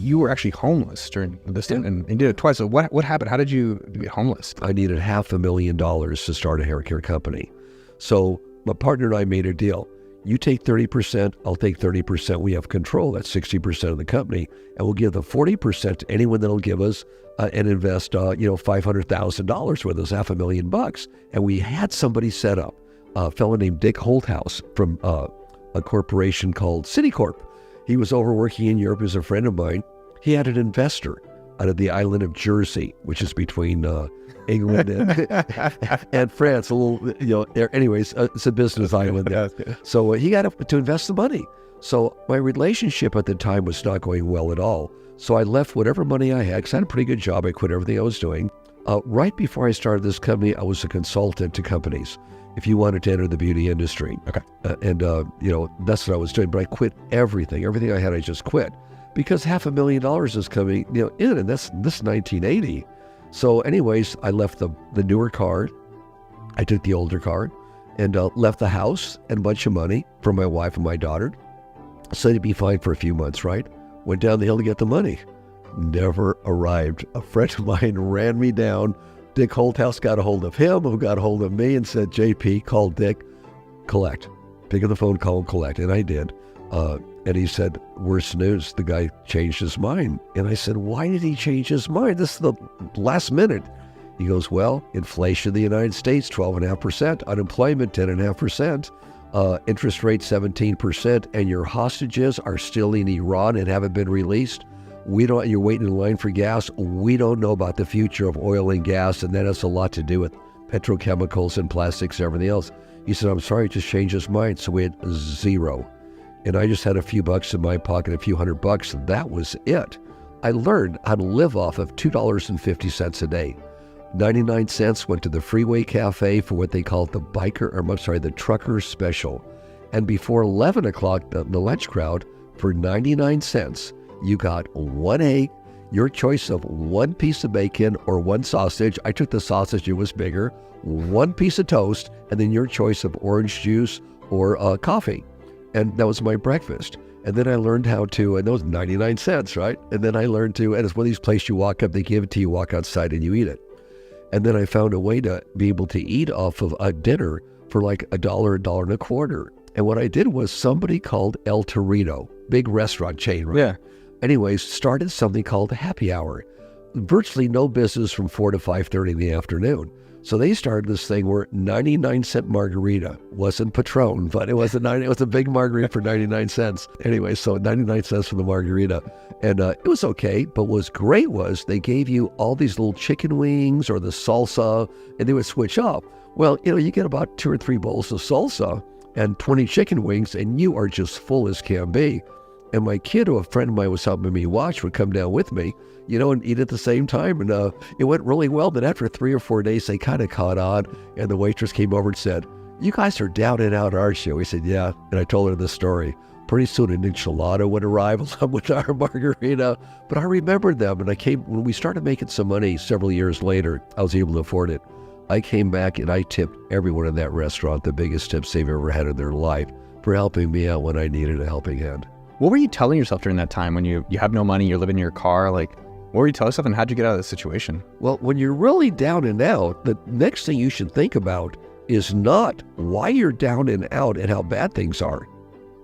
you were actually homeless during this time, and you did it twice. So what happened? How did you get homeless? I needed $500,000 to start a hair care company. So my partner and I made a deal. You take 30%, I'll take 30%. We have control. That's 60% of the company. And we'll give the 40% to anyone that'll give us and invest, $500,000 with us, $500,000. And we had somebody set up, a fellow named Dick Holthouse from a corporation called Citicorp. He was over working in Europe. He was a friend of mine. He had an investor out of the island of Jersey, which is between England and France. A little, anyways, it's a business island there. So he got to invest the money. So my relationship at the time was not going well at all. So I left whatever money I had, because I had a pretty good job. I quit everything I was doing. Right before I started this company, I was a consultant to companies if you wanted to enter the beauty industry. Okay. That's what I was doing. But I quit everything. Everything I had, I just quit. Because $500,000 is coming in, and this 1980. So anyways, I left the newer car. I took the older car and left the house and a bunch of money for my wife and my daughter. Said it'd be fine for a few months, right? Went down the hill to get the money. Never arrived. A friend of mine ran me down. Dick Holthouse got a hold of him, who got a hold of me and said, JP, call Dick, collect. Pick up the phone, call him, collect. And I did. And he said, worse news, the guy changed his mind. And I said, why did he change his mind? This is the last minute. He goes, well, inflation in the United States, 12.5%, unemployment, 10.5%, interest rate, 17%, and your hostages are still in Iran and haven't been released. You're waiting in line for gas. We don't know about the future of oil and gas, and that has a lot to do with petrochemicals and plastics and everything else. He said, I'm sorry, just changed his mind. So we had zero. And I just had a few bucks in my pocket, a few $100, and that was it. I learned how to live off of $2.50 a day. 99 cents went to the Freeway Cafe for what they call the trucker special. And before 11 o'clock, the lunch crowd, for 99 cents, you got one egg, your choice of one piece of bacon or one sausage. I took the sausage, it was bigger, one piece of toast, and then your choice of orange juice or coffee. And that was my breakfast. And then I learned how to, and those 99 cents, right? And then I learned to, and it's one of these places you walk up, they give it to you, walk outside and you eat it. And then I found a way to be able to eat off of a dinner for like $1, $1.25. And what I did was somebody called El Torito, big restaurant chain, right? Yeah. Anyways, started something called Happy Hour. Virtually no business from 4 to 5:30 in the afternoon. So they started this thing where 99-cent margarita wasn't Patron, but it was a big margarita for 99 cents. Anyway, so 99 cents for the margarita. And it was okay, but what was great was they gave you all these little chicken wings or the salsa, and they would switch up. Well, you get about 2 or 3 bowls of salsa and 20 chicken wings, and you are just full as can be. And my kid, who a friend of mine was helping me watch, would come down with me, and eat at the same time. And it went really well. But after 3 or 4 days, they kind of caught on. And the waitress came over and said, you guys are down and out, aren't you? We said, yeah. And I told her the story. Pretty soon an enchilada would arrive along with our margarita. But I remembered them. And when we started making some money several years later, I was able to afford it. I came back and I tipped everyone in that restaurant the biggest tips they've ever had in their life for helping me out when I needed a helping hand. What were you telling yourself during that time when you have no money, you're living in your car? What were you telling yourself, and how'd you get out of this situation? Well, when you're really down and out, the next thing you should think about is not why you're down and out and how bad things are,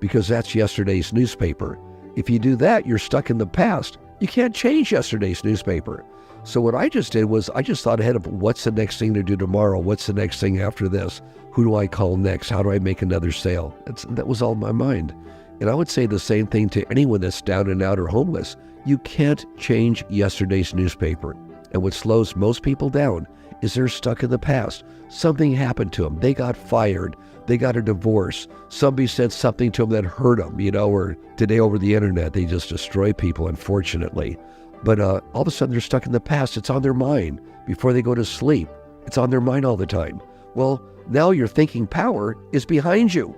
because that's yesterday's newspaper. If you do that, you're stuck in the past. You can't change yesterday's newspaper. So what I just did was I just thought ahead of what's the next thing to do tomorrow? What's the next thing after this? Who do I call next? How do I make another sale? That was all in my mind. And I would say the same thing to anyone that's down and out or homeless. You can't change yesterday's newspaper. And what slows most people down is they're stuck in the past. Something happened to them. They got fired. They got a divorce. Somebody said something to them that hurt them, or today over the internet, they just destroy people, unfortunately. But all of a sudden they're stuck in the past. It's on their mind before they go to sleep. It's on their mind all the time. Well, now your thinking power is behind you.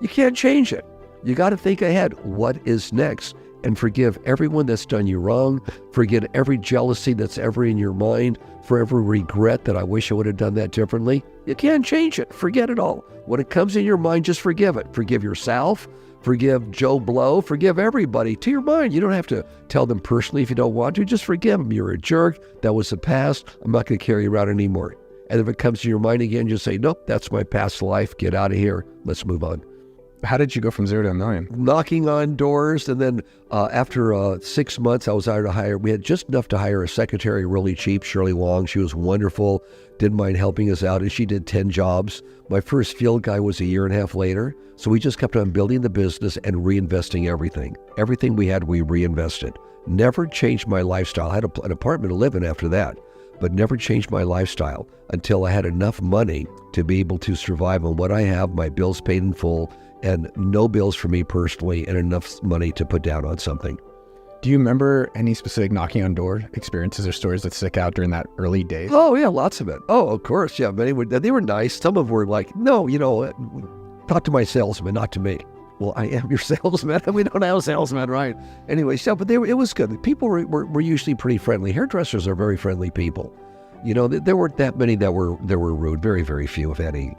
You can't change it. You got to think ahead. What is next? And forgive everyone that's done you wrong. Forget every jealousy that's ever in your mind. For every regret that I wish I would have done that differently. You can't change it. Forget it all. When it comes in your mind, just forgive it. Forgive yourself. forgive Joe Blow, forgive everybody to your mind. You don't have to tell them personally if you don't want to. Just forgive them. You're a jerk. That was the past. I'm not going to carry you around anymore. And if it comes to your mind again, just say, nope, that's my past life. Get out of here. Let's move on. How did you go from 0 to $1 million? Knocking on doors. And then after 6 months, I was hired to hire. We had just enough to hire a secretary really cheap, Shirley Wong. She was wonderful, didn't mind helping us out. And she did 10 jobs. My first field guy was 1.5 years later. So we just kept on building the business and reinvesting everything. Everything we had, we reinvested. Never changed my lifestyle. I had an apartment to live in after that, but never changed my lifestyle until I had enough money to be able to survive on what I have, my bills paid in full, and no bills for me personally, and enough money to put down on something. Do you remember any specific knocking on door experiences or stories that stick out during that early days? Oh, yeah, lots of it. Oh, of course, yeah. Many were, they were nice. Some of them were like, no, talk to my salesman, not to me. Well, I am your salesman. We don't have a salesman, right? Anyway, so, but it was good. People were usually pretty friendly. Hairdressers are very friendly people. There weren't that many that were rude. Very, very few, if any,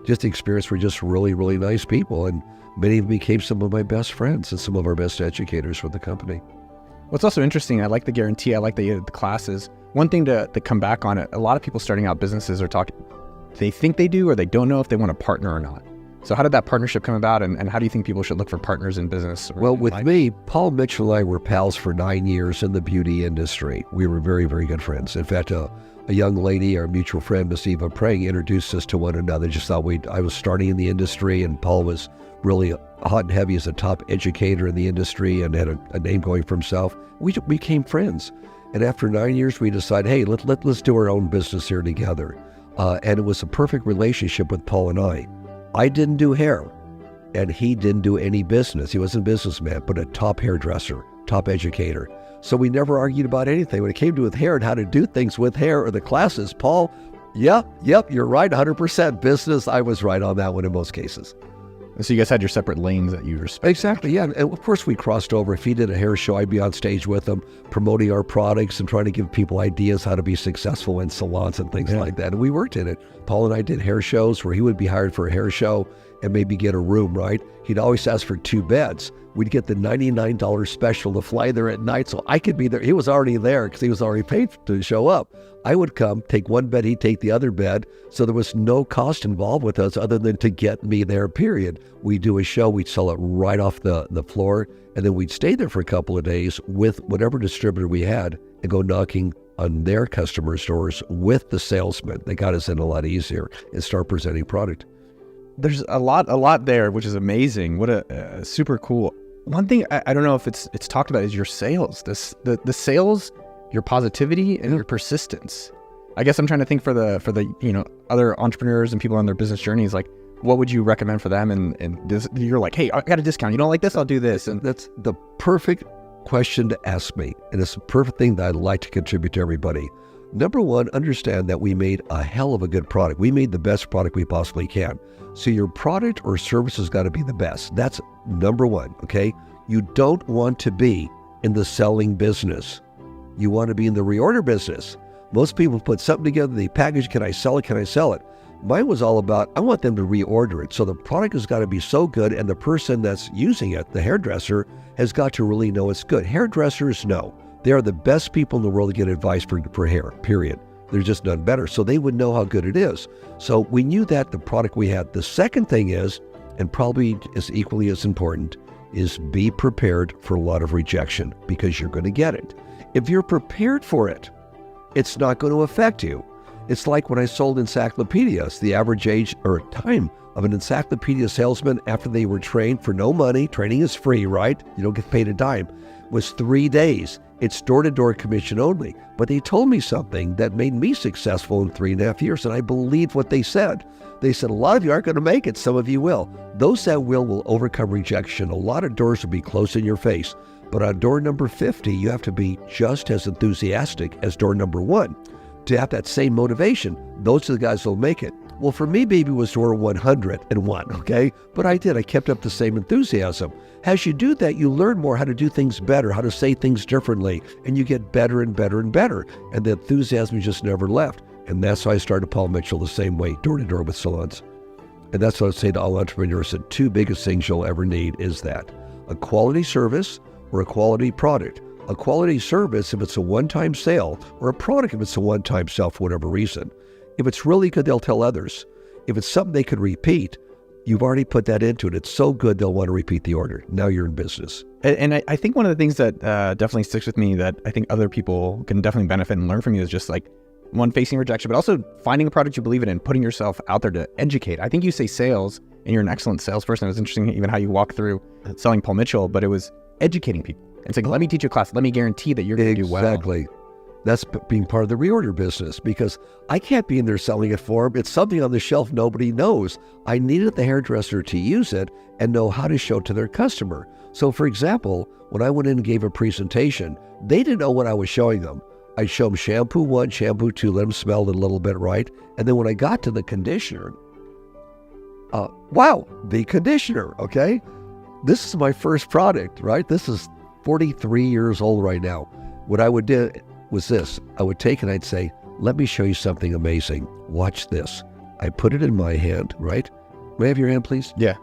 Just the experience were just really, really nice people. And many of them became some of my best friends and some of our best educators for the company. What's also interesting, I like the guarantee. I like the classes. One thing to come back on it, a lot of people starting out businesses are talking, they think they do or they don't know if they want to partner or not. So how did that partnership come about, and how do you think people should look for partners in business? Well, with me, Paul Mitchell and I were pals for 9 years in the beauty industry. We were very, very good friends. In fact, a young lady, our mutual friend, Miss Eva Prang, introduced us to one another. Just thought I was starting in the industry, and Paul was really hot and heavy as a top educator in the industry and had a name going for himself. We became friends. And after 9 years, we decided, hey, let's do our own business here together. And it was a perfect relationship with Paul and I. I didn't do hair, and he didn't do any business. He wasn't a businessman, but a top hairdresser, top educator. So we never argued about anything. When it came to with hair and how to do things with hair or the classes, Paul, yep, you're right, 100%. Business, I was right on that one in most cases. So you guys had your separate lanes that you respect. Exactly, yeah. And of course we crossed over. If he did a hair show, I'd be on stage with him, promoting our products and trying to give people ideas how to be successful in salons and things like that. And we worked in it. Paul and I did hair shows where he would be hired for a hair show and maybe get a room, right? He'd always ask for 2 beds. We'd get the $99 special to fly there at night so I could be there. He was already there because he was already paid to show up. I would come, take one bed, he'd take the other bed. So there was no cost involved with us other than to get me there, period. We'd do a show, we'd sell it right off the floor, and then we'd stay there for a couple of days with whatever distributor we had and go knocking on their customers' doors with the salesman. They got us in a lot easier and start presenting product. There's a lot there, which is amazing. What a super cool. One thing I don't know if it's talked about is your sales. The sales, your positivity, and your persistence. I guess I'm trying to think for the other entrepreneurs and people on their business journeys. Like, what would you recommend for them? And this, you're like, hey, I got a discount. You don't like this? I'll do this. And that's the perfect question to ask me, and it's a perfect thing that I'd like to contribute to everybody. Number one, understand that we made a hell of a good product. We made the best product we possibly can. So your product or service has got to be the best. That's number one, okay? You don't want to be in the selling business. You want to be in the reorder business. Most people put something together, they package, can I sell it? Can I sell it? Mine was all about, I want them to reorder it. So the product has got to be so good, and the person that's using it, the hairdresser, has got to really know it's good. Hairdressers know. They are the best people in the world to get advice for hair, period. There's just none better. So they would know how good it is. So we knew that the product we had. The second thing is, and probably is equally as important, is be prepared for a lot of rejection, because you're going to get it. If you're prepared for it, it's not going to affect you. It's like when I sold encyclopedias. The average age or time of an encyclopedia salesman after they were trained for no money, training is free, right? You don't get paid a dime, was 3 days. It's door-to-door commission only. But they told me something that made me successful in 3.5 years, and I believed what they said. They said, a lot of you aren't going to make it, some of you will. Those that will overcome rejection. A lot of doors will be closed in your face. But on door number 50, you have to be just as enthusiastic as door number 1 to have that same motivation. Those are the guys who will make it. Well, for me, baby, it was door 101, okay? But I did. I kept up the same enthusiasm. As you do that, you learn more how to do things better, how to say things differently, and you get better and better and better. And the enthusiasm just never left. And that's why I started Paul Mitchell the same way, door to door with salons. And that's what I say to all entrepreneurs. The two biggest things you'll ever need is that a quality service or a quality product. A quality service if it's a one-time sale, or a product if it's a one-time sale for whatever reason. If it's really good, they'll tell others. If it's something they could repeat, you've already put that into it. It's so good, they'll want to repeat the order. Now you're in business. And I think one of the things that definitely sticks with me that I think other people can definitely benefit and learn from you is just like, one, facing rejection, but also finding a product you believe in and putting yourself out there to educate. I think you say sales, and you're an excellent salesperson. It was interesting even how you walked through selling Paul Mitchell, but it was educating people. It's like, let me teach you a class. Let me guarantee that you're going to do well. Exactly. That's being part of the reorder business, because I can't be in there selling it for them. It's something on the shelf nobody knows. I needed the hairdresser to use it and know how to show it to their customer. So for example, when I went in and gave a presentation, they didn't know what I was showing them. I'd show them shampoo 1, shampoo 2, let them smell it a little bit, right? And then when I got to the conditioner, wow, the conditioner, okay? This is my first product, right? This is 43 years old right now. What I would do was this. I would take it, I'd say, let me show you something amazing. Watch this. I put it in my hand, right? May I have your hand, please? Yeah.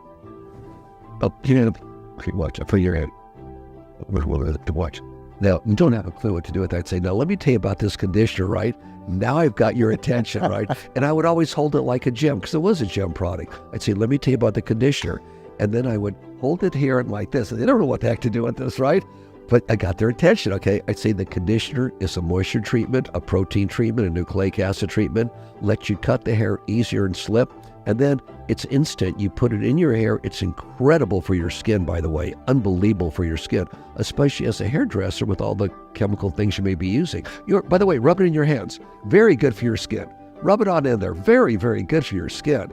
Oh, okay, watch. I put your hand. Watch. Now, you don't have a clue what to do with that. I'd say, now let me tell you about this conditioner, right? Now I've got your attention, right? And I would always hold it like a gem, because it was a gem product. I'd say, let me tell you about the conditioner. And then I would hold it here and like this. And they don't know what the heck to do with this, right? But I got their attention, okay? I'd say the conditioner is a moisture treatment, a protein treatment, a nucleic acid treatment, lets you cut the hair easier and slip. And then it's instant. You put it in your hair. It's incredible for your skin, by the way, unbelievable for your skin, especially as a hairdresser with all the chemical things you may be using. By the way, rub it in your hands. Very good for your skin. Rub it on in there. Very, very good for your skin.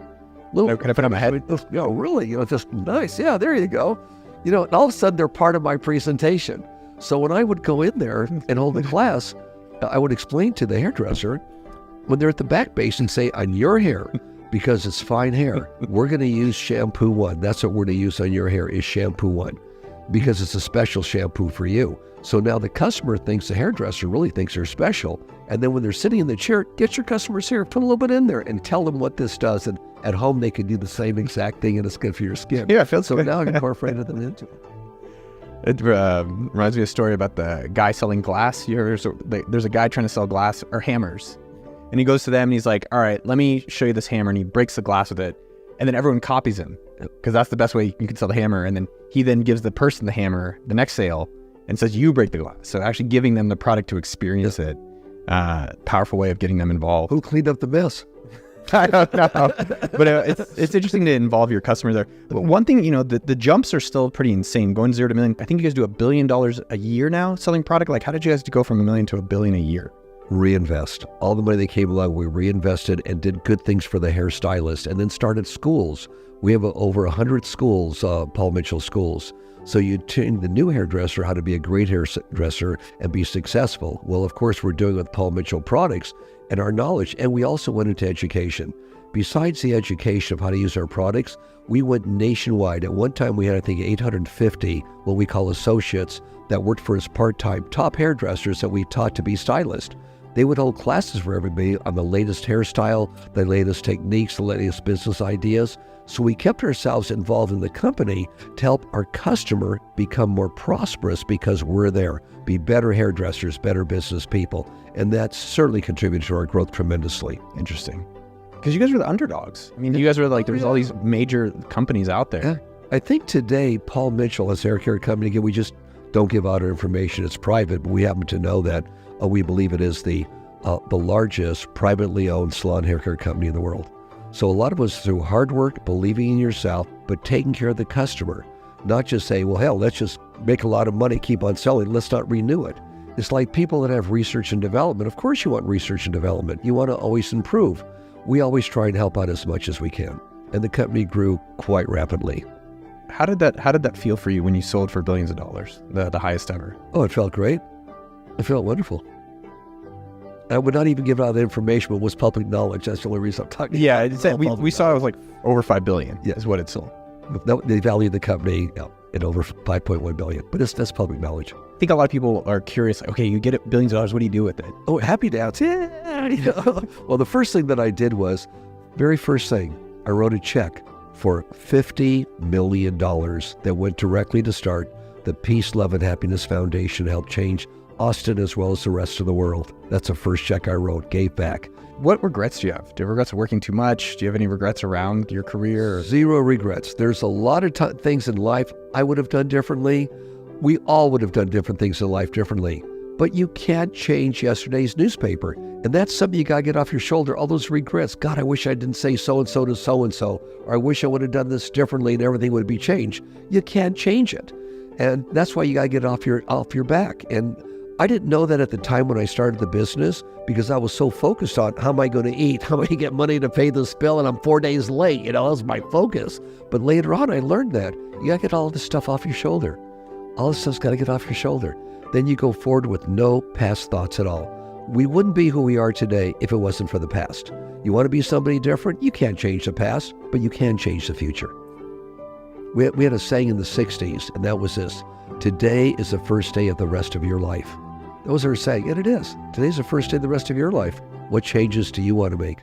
Can I put it on my head? Really, just nice. Yeah, there you go. And all of a sudden they're part of my presentation. So when I would go in there and hold the class, I would explain to the hairdresser, when they're at the back base, and say, on your hair, because it's fine hair, we're going to use shampoo 1. That's what we're going to use on your hair, is shampoo 1, because it's a special shampoo for you. So now the customer thinks the hairdresser really thinks they're special. And then when they're sitting in the chair, get your customer's hair, put a little bit in there and tell them what this does. And at home, they can do the same exact thing, and it's good for your skin. Yeah, it feels so good. Now I've incorporated them into it. It reminds me of a story about the guy selling glass. There's a guy trying to sell glass or hammers. And he goes to them and he's like, all right, let me show you this hammer. And he breaks the glass with it. And then everyone copies him, because that's the best way you can sell the hammer. And then he then gives the person the hammer the next sale and says, you break the glass. So actually giving them the product to experience it. Powerful way of getting them involved. Who cleaned up the mess? I don't know. But it's interesting to involve your customer there. But one thing, the jumps are still pretty insane. Going 0 to $1 million. I think you guys do $1 billion a year now selling product. Like, how did you guys go from $1 million to $1 billion a year? Reinvest. All the money that came along, we reinvested and did good things for the hairstylist, and then started schools. We have over 100 schools, Paul Mitchell schools. So you train the new hairdresser how to be a great hairdresser and be successful. Well, of course, we're doing it with Paul Mitchell products and our knowledge. And we also went into education. Besides the education of how to use our products, we went nationwide. At one time, we had, I think, 850 what we call associates that worked for us part-time, top hairdressers that we taught to be stylists. They would hold classes for everybody on the latest hairstyle, the latest techniques, the latest business ideas. So we kept ourselves involved in the company to help our customer become more prosperous, because we're there. Be better hairdressers, better business people. And that certainly contributed to our growth tremendously. Interesting. Because you guys were the underdogs. I mean, you guys were like, there's all these major companies out there. Yeah. I think today, Paul Mitchell, as a hair care company, again, we just don't give out our information. It's private, but we happen to know that we believe it is the largest privately owned salon hair care company in the world. So a lot of us, through hard work, believing in yourself, but taking care of the customer, not just say, well, hell, let's just make a lot of money, keep on selling, let's not renew it. It's like people that have research and development. Of course you want research and development. You want to always improve. We always try and help out as much as we can. And the company grew quite rapidly. How did that feel for you when you sold for billions of dollars, the highest ever? Oh, it felt great. It felt wonderful. I would not even give out that information, but it was public knowledge. That's the only reason I'm talking about it. Yeah, we saw it was like over $5 billion is what it sold. They valued the company at over $5.1 billion, but that's public knowledge. I think a lot of people are curious, like, okay, you get it billions of dollars, what do you do with it? Oh, happy to answer. Yeah. Well, the first thing that I did was, very first thing, I wrote a check for $50 million that went directly to start the Peace, Love, and Happiness Foundation to help change Austin as well as the rest of the world. That's the first check I wrote, gave back. What regrets do you have? Do you have regrets of working too much? Do you have any regrets around your career? Zero regrets. There's a lot of things in life I would have done differently. We all would have done different things in life differently. But you can't change yesterday's newspaper. And that's something you got to get off your shoulder. All those regrets. God, I wish I didn't say so-and-so to so-and-so. Or I wish I would have done this differently and everything would be changed. You can't change it. And that's why you got to get it off your back. And I didn't know that at the time when I started the business because I was so focused on how am I going to eat? How am I going to get money to pay this bill? And I'm 4 days late. That was my focus. But later on, I learned that you got to get all this stuff off your shoulder. All this stuff's got to get off your shoulder. Then you go forward with no past thoughts at all. We wouldn't be who we are today if it wasn't for the past. You want to be somebody different? You can't change the past, but you can change the future. We had a saying in the 60s, and that was this: today is the first day of the rest of your life. That was our saying, and it is. Today's the first day of the rest of your life. What changes do you want to make?